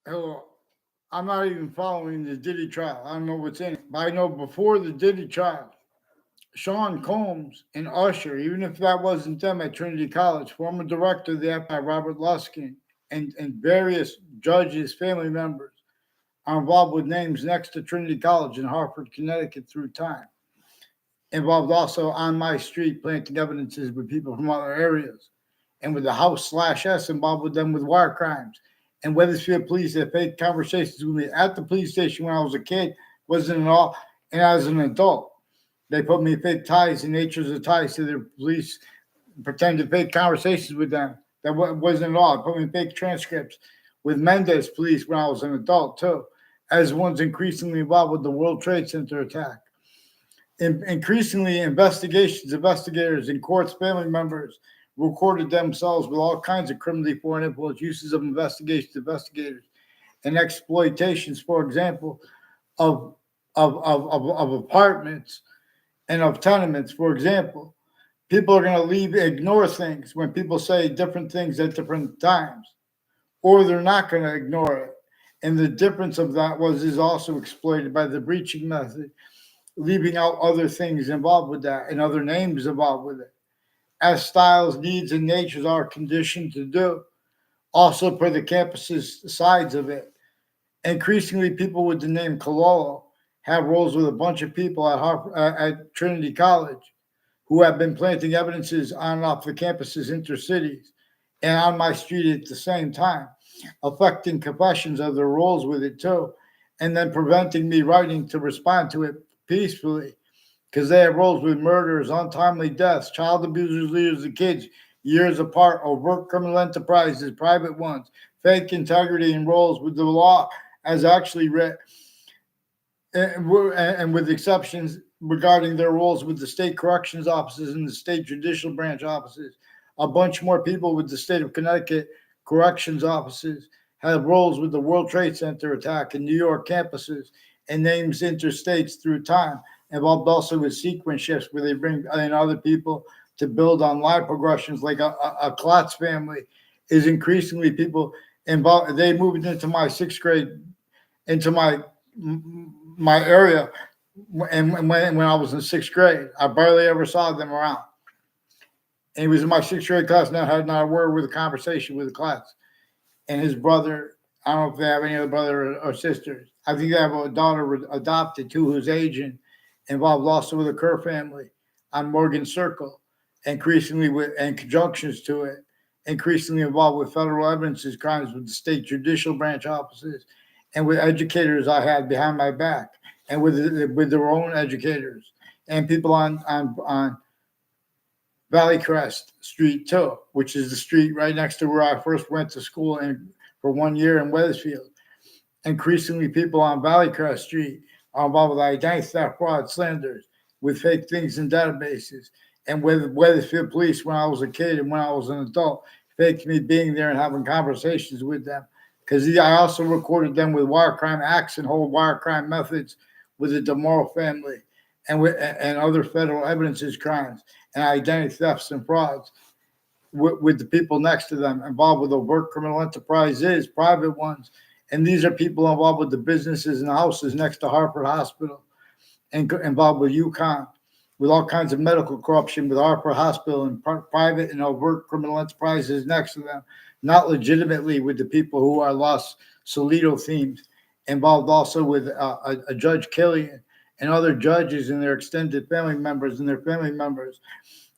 Oh, I'm not even following the Diddy trial. I don't know what's in it. But I know before the Diddy trial, Sean Combs and Usher, even if that wasn't them at Trinity College, former director of the F.B.I, Robert Luskin, and various judges, family members are involved with names next to Trinity College in Hartford, Connecticut through time. Involved also on my street planting evidences with people from other areas. And with the House slash S involved with them with wire crimes. And Wethersfield police had fake conversations with me at the police station when I was a kid, wasn't at all. And as an adult, they put me fake ties and natures of ties to their police, pretended fake conversations with them. That wasn't at all. They put me fake transcripts with Mendez police when I was an adult, too, as one's increasingly involved with the World Trade Center attack. Increasingly, investigators, and courts, family members recorded themselves with all kinds of criminally foreign influence uses of investigators and exploitations, for example, of of apartments and of tenements. For example, people are going to ignore things when people say different things at different times, or they're not going to ignore it. And the difference of that is also exploited by the breaching method, leaving out other things involved with that and other names involved with it, as styles, needs, and natures are conditioned to do. Also, per the campus's sides of it, increasingly people with the name Cololo have roles with a bunch of people at Trinity College who have been planting evidences on and off the campuses, intercities, and on my street at the same time, affecting confessions of their roles with it too, and then preventing me writing to respond to it peacefully because they have roles with murders, untimely deaths, child abusers, leaders of kids, years apart, overt criminal enterprises, private ones, fake integrity, and roles with the law as actually read, and with exceptions regarding their roles with the state corrections offices and the state judicial branch offices. A bunch more people with the state of Connecticut corrections offices have roles with the World Trade Center attack and New York campuses and names interstates through time, involved also with sequence shifts where they bring in other people to build on line progressions like a Klotz family is increasingly people involved. They moved into my sixth grade, into my area, and when I was in sixth grade, I barely ever saw them around. And he was in my sixth grade class, now had not a word with a conversation with the class. And his brother, I don't know if they have any other brother or sisters. I think they have a daughter adopted too, who's Asian, involved also with the Kerr family on Morgan Circle, increasingly with and conjunctions to it, increasingly involved with federal evidences crimes with the state judicial branch offices, and with educators I had behind my back, and with their own educators, and people on Valley Crest Street too, which is the street right next to where I first went to school and for 1 year in Wethersfield. Increasingly, people on Valley Crest Street are involved with identity theft, fraud, slanders, with fake things in databases, and with Wethersfield police when I was a kid and when I was an adult, faked me being there and having conversations with them. Because I also recorded them with wire crime acts and whole wire crime methods with the DeMoro family and other federal evidences crimes and identity thefts and frauds with the people next to them involved with overt criminal enterprises, private ones. And these are people involved with the businesses and houses next to Hartford Hospital and involved with UConn, with all kinds of medical corruption with Hartford Hospital and private and overt criminal enterprises next to them, not legitimately with the people who are Los Solido themed, involved also with a Judge Killian and other judges and their extended family members and their family members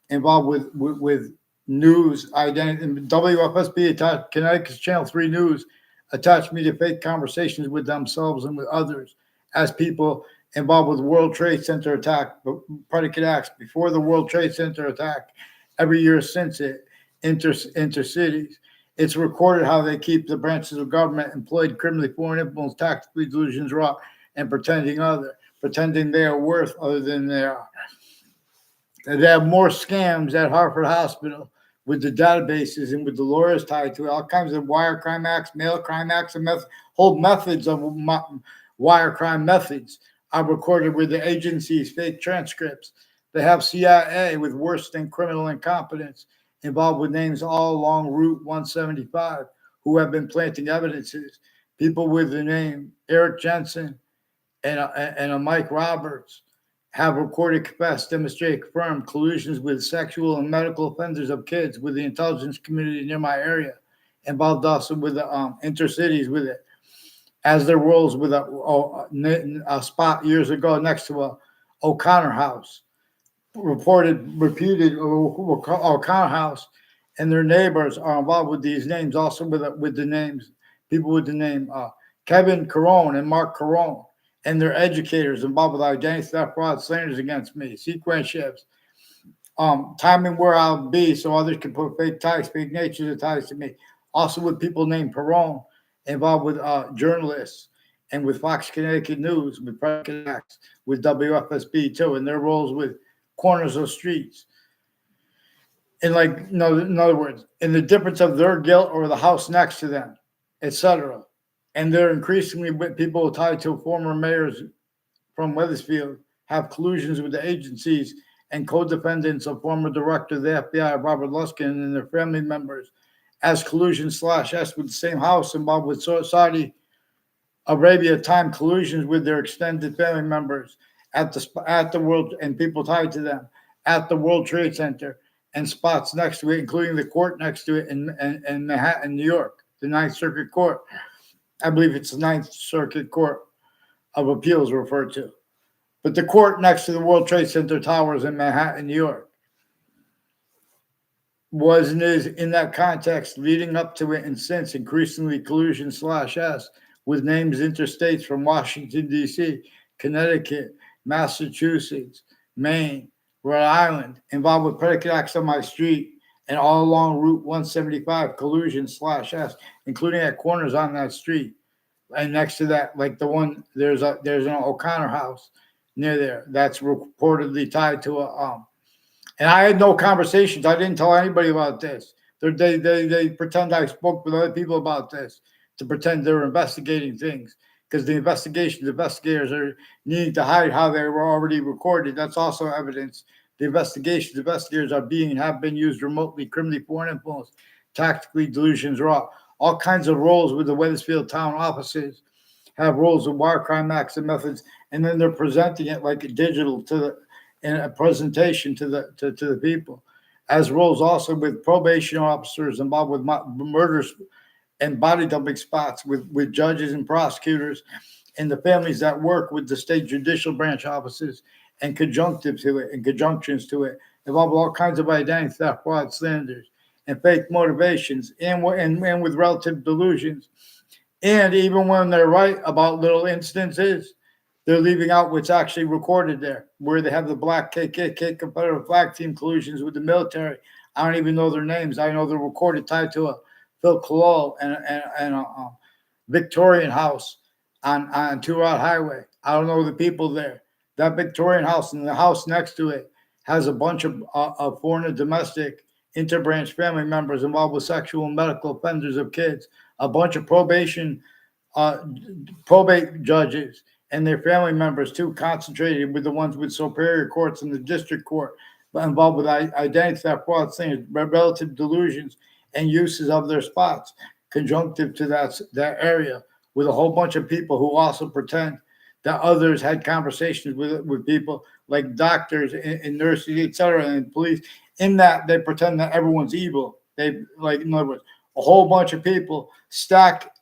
involved with news identity. And WFSB attached Connecticut's Channel 3 News attached me to fake conversations with themselves and with others as people involved with the World Trade Center attack, predicate acts before the World Trade Center attack, every year since it, intercities. It's recorded how they keep the branches of government employed criminally foreign influence, tactically delusions raw, and pretending they are worth other than they are. They have more scams at Hartford Hospital with the databases and with the lawyers tied to it, all kinds of wire crime acts, mail crime acts, and whole methods of wire crime methods are recorded with the agency's fake transcripts. They have CIA with worse than criminal incompetence involved with names all along Route 175 who have been planting evidences, people with the name Eric Jensen and a Mike Roberts have recorded, confessed, demonstrated, confirmed collusions with sexual and medical offenders of kids with the intelligence community near my area, involved also with the intercities with it, as their roles with a spot years ago next to a O'Connor house, reputed O'Connor house, and their neighbors are involved with these names, also with the names, people with the name Kevin Carone and Mark Carone, and their educators involved with identity theft, fraud, slanders against me, sequentionships, timing where I'll be so others can put fake ties, fake natures of ties to me. Also with people named Perone, involved with journalists and with Fox Connecticut News, with predicate acts, with WFSB too, and their roles with corners of streets. And like, no, in other words, in the difference of their guilt or the house next to them, etc. And they're increasingly with people tied to former mayors from Wethersfield have collusions with the agencies and co-defendants of former director of the F.B.I, Robert Luskin, and their family members as collusion/S with the same house involved with Saudi Arabia time collusions with their extended family members at the world and people tied to them at the World Trade Center and spots next to it, including the court next to it in Manhattan, New York, the Ninth Circuit Court. I believe it's the Ninth Circuit Court of Appeals referred to. But the court next to the World Trade Center towers in Manhattan, New York, was and is in that context leading up to it and since increasingly collusion/S with names interstates from Washington, D.C., Connecticut, Massachusetts, Maine, Rhode Island, involved with predicate acts on my street and all along Route 175, collusion/S, including at corners on that street. And next to that, like the one, there's an O'Connor house near there that's reportedly tied to a and I had no conversations. I didn't tell anybody about this. They pretend I spoke with other people about this to pretend they're investigating things, because the investigators are needing to hide how they were already recorded. That's also evidence. The investigators have been used remotely, criminally, foreign influence, tactically, delusions, raw. All kinds of roles with the Wethersfield town offices have roles of wire crime acts and methods, and then they're presenting it like a digital in a presentation to the people, as roles also with probation officers involved with murders and body dumping spots with judges and prosecutors and the families that work with the state judicial branch offices and conjunctions to it, involved with all kinds of identity theft, fraud, slanders, and fake motivations, and with relative delusions. And even when they're right about little instances, they're leaving out what's actually recorded there, where they have the black KKK Confederate flag team collusions with the military. I don't even know their names. I know they're recorded tied to a Phil Colol and a Victorian house on Two Rod Highway. I don't know the people there. That Victorian house and the house next to it has a bunch of foreign and domestic interbranch family members involved with sexual and medical offenders of kids, a bunch of probate judges and their family members too, concentrated with the ones with superior courts and the district court, but involved with identity theft, fraud, things, relative delusions, and uses of their spots, conjunctive to that area, with a whole bunch of people who also pretend that others had conversations with people like doctors and nurses, etc., and police. In that, they pretend that everyone's evil. They, like, in other words, a whole bunch of people stack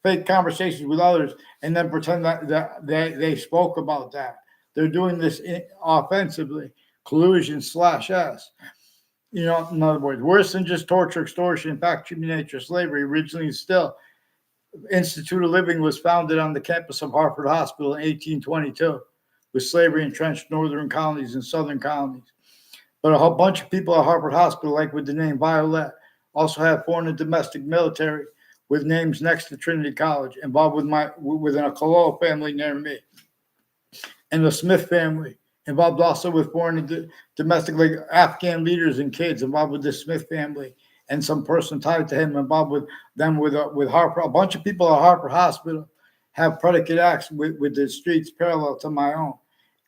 fake conversations with others and then pretend that they spoke about that. They're doing this offensively, collusion/S. You know, in other words, worse than just torture, extortion, in fact, human nature, slavery, originally and still. Institute of Living was founded on the campus of Hartford Hospital in 1822, with slavery entrenched northern colonies and southern colonies. But a whole bunch of people at Hartford Hospital, like with the name Violet, also have foreign and domestic military with names next to Trinity College, involved within a Colol family near me, and the Smith family, involved also with foreign and domestic, like Afghan leaders and kids, involved with the Smith family, and some person tied to him, involved with them with Harper. A bunch of people at Harper Hospital have predicate acts with the streets parallel to my own,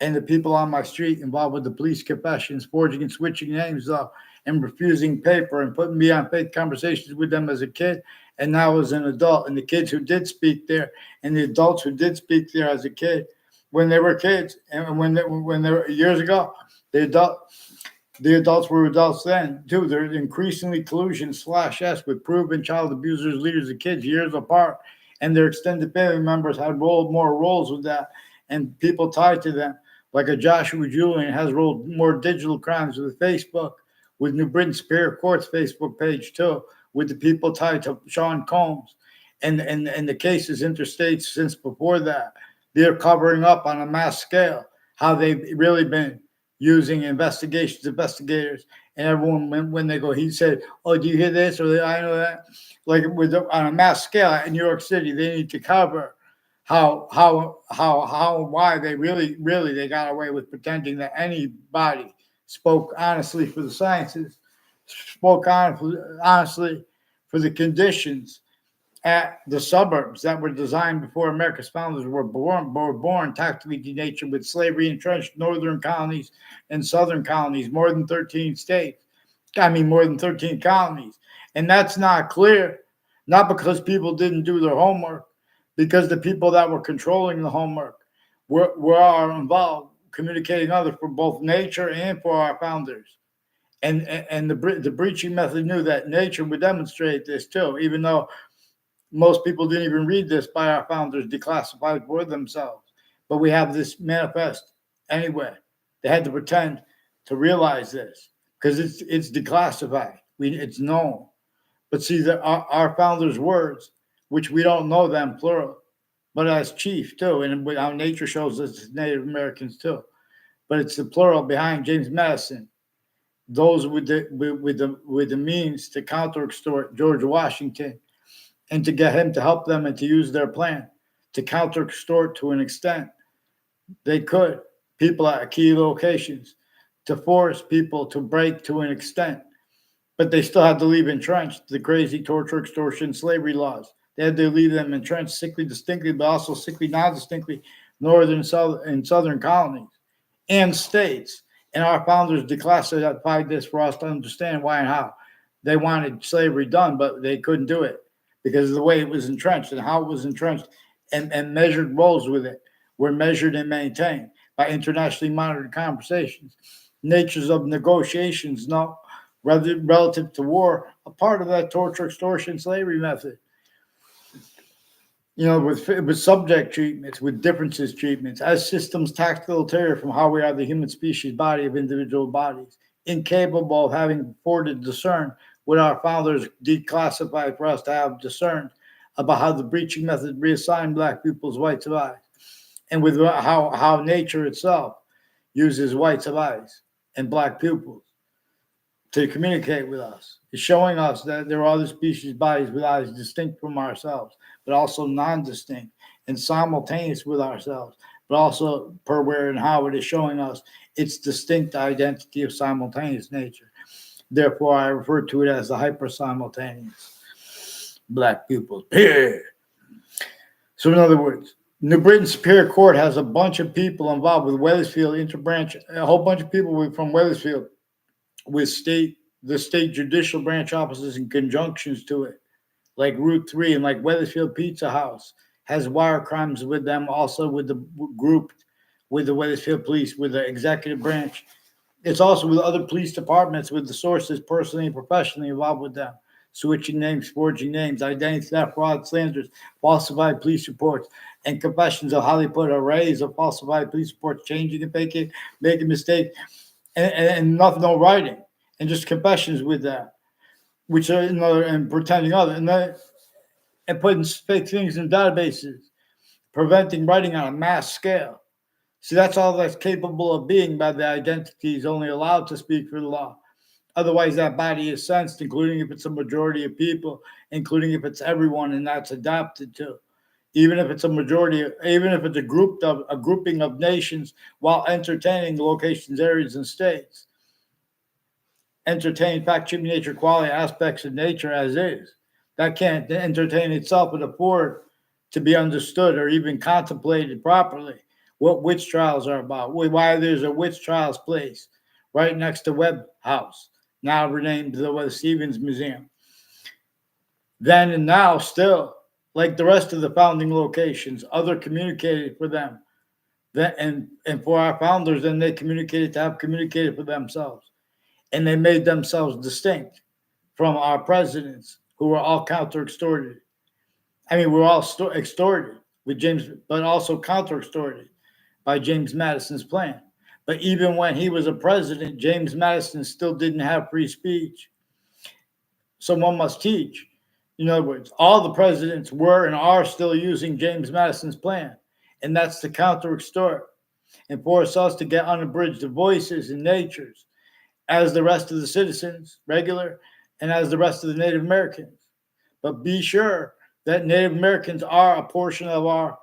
and the people on my street involved with the police confessions, forging and switching names up, and refusing paper and putting me on fake conversations with them as a kid, and now as an adult. And the kids who did speak there, and the adults who did speak there as a kid, when they were kids, and when they were years ago, the adults were adults then too. They're increasingly collusion/S with proven child abusers, leaders of kids years apart, and their extended family members had rolled more roles with that, and people tied to them, like a Joshua Julian, has rolled more digital crimes with Facebook, with New Britain Superior Court's Facebook page too, with the people tied to Sean Combs, and the cases interstate since before that. They're covering up on a mass scale how they've really been using investigators, and everyone when they go, he said, "Oh, do you hear this?" Or I know that, like on a mass scale in New York City, they need to cover why they really they got away with pretending that anybody spoke honestly for the sciences, spoke honestly for the conditions at the suburbs that were designed before America's founders were born tactically denatured with slavery entrenched northern colonies and southern colonies, more than 13 states. More than 13 colonies. And that's not clear, not because people didn't do their homework, because the people that were controlling the homework were involved, communicating others for both nature and for our founders. And the breaching method knew that nature would demonstrate this too, even though most people didn't even read this by our founders, declassified for themselves. But we have this manifest anyway. They had to pretend to realize this because it's declassified. It's known. But see, our founders' words, which we don't know them plural, but as chief too, and our nature shows us it's Native Americans too. But it's the plural behind James Madison. Those with the means to counter extort George Washington, and to get him to help them and to use their plan to counter extort to an extent they could, people at key locations, to force people to break to an extent. But they still had to leave entrenched the crazy torture, extortion, slavery laws. They had to leave them entrenched sickly distinctly, but also sickly non-distinctly, northern and southern colonies and states. And our founders declassified this for us to understand why and how. They wanted slavery done, but they couldn't do it because of the way it was entrenched and how it was entrenched, and measured roles with it were measured and maintained by internationally monitored conversations. Natures of negotiations, no, relative to war, a part of that torture, extortion, slavery method. With subject treatments, with differences treatments, as systems tactical ulterior from how we are the human species body of individual bodies, incapable of having afforded discern what our founders declassified for us to have discerned about how the breaching method reassigned Black people's whites of eyes, and with how nature itself uses whites of eyes and Black pupils to communicate with us. It's showing us that there are other species bodies with eyes distinct from ourselves, but also non-distinct and simultaneous with ourselves, but also per where and how it is showing us its distinct identity of simultaneous nature. Therefore, I refer to it as the hyper-simultaneous Black pupils. So in other words, New Britain Superior Court has a bunch of people involved with Wethersfield interbranch, a whole bunch of people from Wethersfield with the state judicial branch offices and conjunctions to it, like Route 3 and like Wethersfield Pizza House has wire crimes with them, also with the group, with the Wethersfield Police, with the executive branch. It's also with other police departments, with the sources personally and professionally involved with them, switching names, forging names, identity theft, fraud, slanders, falsified police reports, and confessions of how they put arrays of falsified police reports, changing and making mistakes, and nothing, no writing, and just confessions with that, which are another, and pretending other, and putting fake things in databases, preventing writing on a mass scale. See, that's all that's capable of being by the identities only allowed to speak for the law. Otherwise, that body is sensed, including if it's a majority of people, including if it's everyone, and that's adapted to. Even if it's a majority, even if it's a grouping of nations, while entertaining the locations, areas, and states. Entertain fact, human nature, quality aspects of nature as is. That can't entertain itself and afford to be understood or even contemplated properly. What witch trials are about, why there's a witch trials place right next to Webb House, now renamed the Stevens Museum. then and now still, like the rest of the founding locations, other communicated for them. That and for our founders, then they communicated to have communicated for themselves. And they made themselves distinct from our presidents who were all counter extorted. I mean, we're all extorted with James, but also counter extorted by James Madison's plan. But even when he was a president, James Madison still didn't have free speech. Someone must teach. In other words, all the presidents were and are still using James Madison's plan, and that's to counter extort and force us to get unabridged voices and natures as the rest of the citizens, regular, and as the rest of the Native Americans. But be sure that Native Americans are a portion of our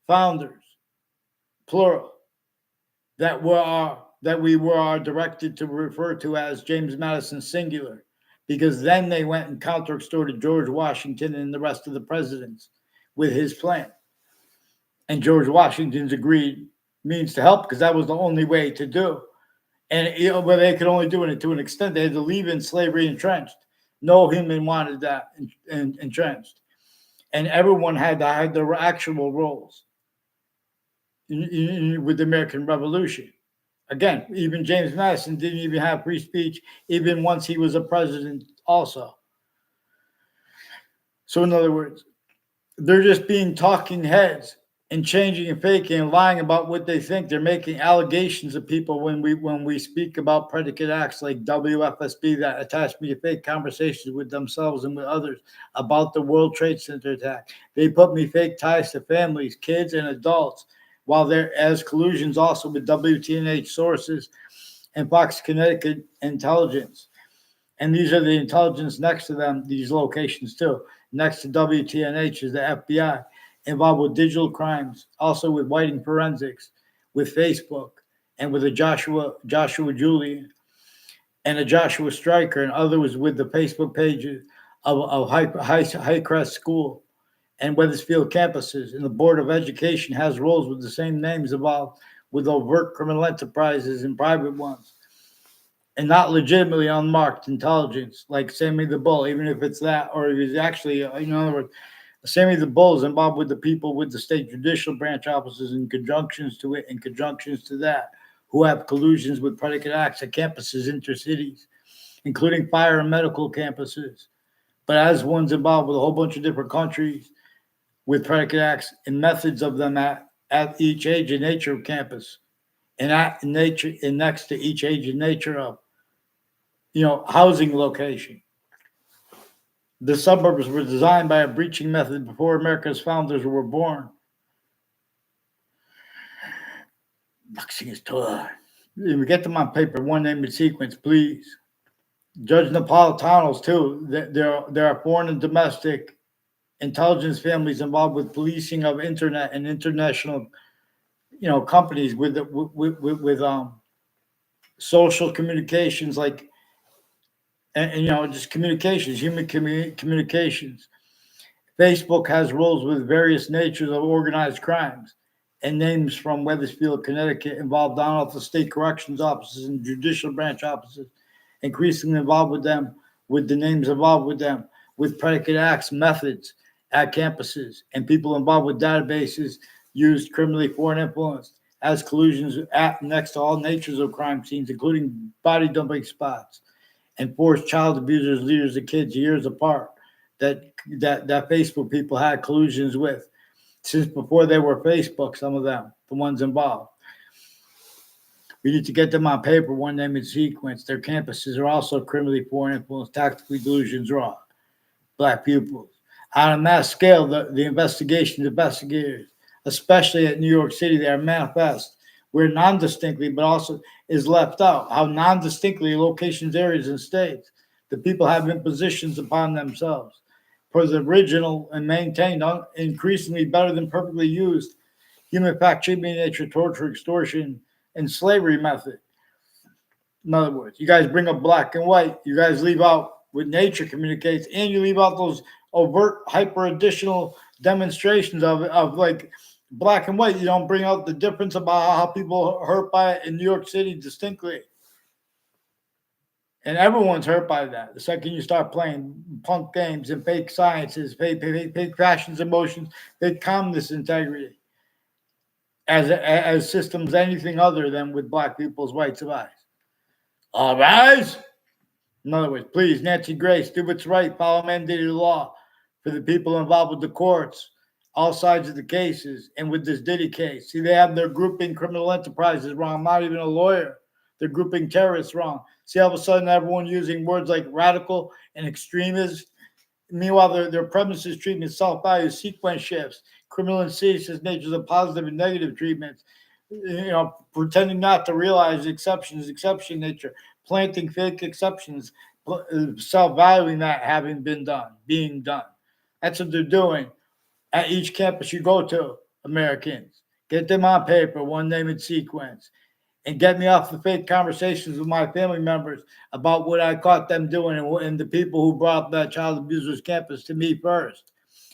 founders, plural, that we were directed to refer to as James Madison singular, because then they went and counter extorted George Washington and the rest of the presidents with his plan. And George Washington's agreed means to help because that was the only way to do. And but they could only do it to an extent. They had to leave in slavery entrenched. No human wanted that entrenched. And everyone had to have their actual roles with the American Revolution. Again, even James Madison didn't even have free speech, even once he was a president also. So in other words, they're just being talking heads and changing and faking and lying about what they think. They're making allegations of people when we speak about predicate acts like WFSB that attach me to fake conversations with themselves and with others about the World Trade Center attack. They put me fake ties to families, kids, and adults, while they're as collusions also with WTNH sources and Fox Connecticut intelligence. And these are the intelligence next to them, these locations too. Next to WTNH is the FBI, involved with digital crimes, also with whiting forensics, with Facebook, and with a Joshua Julian, and a Joshua Stryker, and others with the Facebook pages of Highcrest School and Wethersfield campuses. And the Board of Education has roles with the same names involved with overt criminal enterprises and private ones, and not legitimately unmarked intelligence like Sammy the Bull, even if it's that, or if it's actually, in other words, Sammy the Bull is involved with the people with the state judicial branch offices in conjunctions to it, in conjunctions to that, who have collusions with predicate acts at campuses, intercities, including fire and medical campuses. But as one's involved with a whole bunch of different countries with predicate acts and methods of them at each age and nature of campus, and at nature and next to each age and nature of housing location. The suburbs were designed by a breaching method before America's founders were born. Boxing is tough. We get them on paper, one name and sequence, please. Judge Napolitano's too. There are foreign and domestic intelligence families involved with policing of internet and international, companies with social communications like. And just communications, human communications. Facebook has roles with various natures of organized crimes and names from Wethersfield, Connecticut, involved down off the state corrections offices and judicial branch offices, increasingly involved with them, with the names involved with them, with predicate acts, methods at campuses, and people involved with databases used criminally foreign influence as collusions at next to all natures of crime scenes, including body dumping spots, and forced child abusers, leaders of kids years apart that Facebook people had collusions with since before they were Facebook, some of them, the ones involved. We need to get them on paper, one name and sequence. Their campuses are also criminally foreign influence, tactically delusions raw, black pupils. On a mass scale, the investigators, especially at New York City, they are manifest where non-distinctly, but also is left out, how non-distinctly locations, areas, and states, the people have impositions upon themselves for the original and maintained increasingly better than perfectly used human fact, treatment, nature, torture, extortion, and slavery method. In other words, you guys bring up black and white, you guys leave out what nature communicates, and you leave out those overt, hyper additional demonstrations of like black and white. You don't bring out the difference about how people are hurt by it in New York City distinctly. And everyone's hurt by that. The second you start playing punk games and fake sciences, fake passions, emotions, fake calmness, integrity, as systems anything other than with black people's rights of eyes. All rise. In other words, please, Nancy Grace, do what's right, follow mandated law for the people involved with the courts, all sides of the cases, and with this Diddy case. See, they have their grouping criminal enterprises wrong. I'm not even a lawyer. They're grouping terrorists wrong. See, all of a sudden, everyone using words like radical and extremist. Meanwhile, their premises treatment, self-value, sequence shifts, criminal and serious natures of positive and negative treatments, pretending not to realize exceptions, exception nature, planting fake exceptions, self-valuing that having been done, being done. That's what they're doing at each campus you go to, Americans. Get them on paper, one name and sequence, and get me off the fake conversations with my family members about what I caught them doing and the people who brought up that child abusers campus to me first.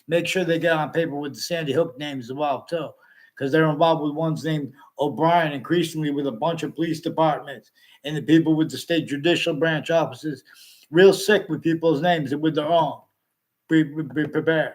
Make sure they get on paper with the Sandy Hook names involved too, because they're involved with ones named O'Brien, increasingly with a bunch of police departments and the people with the state judicial branch offices, real sick with people's names and with their own. Be prepared.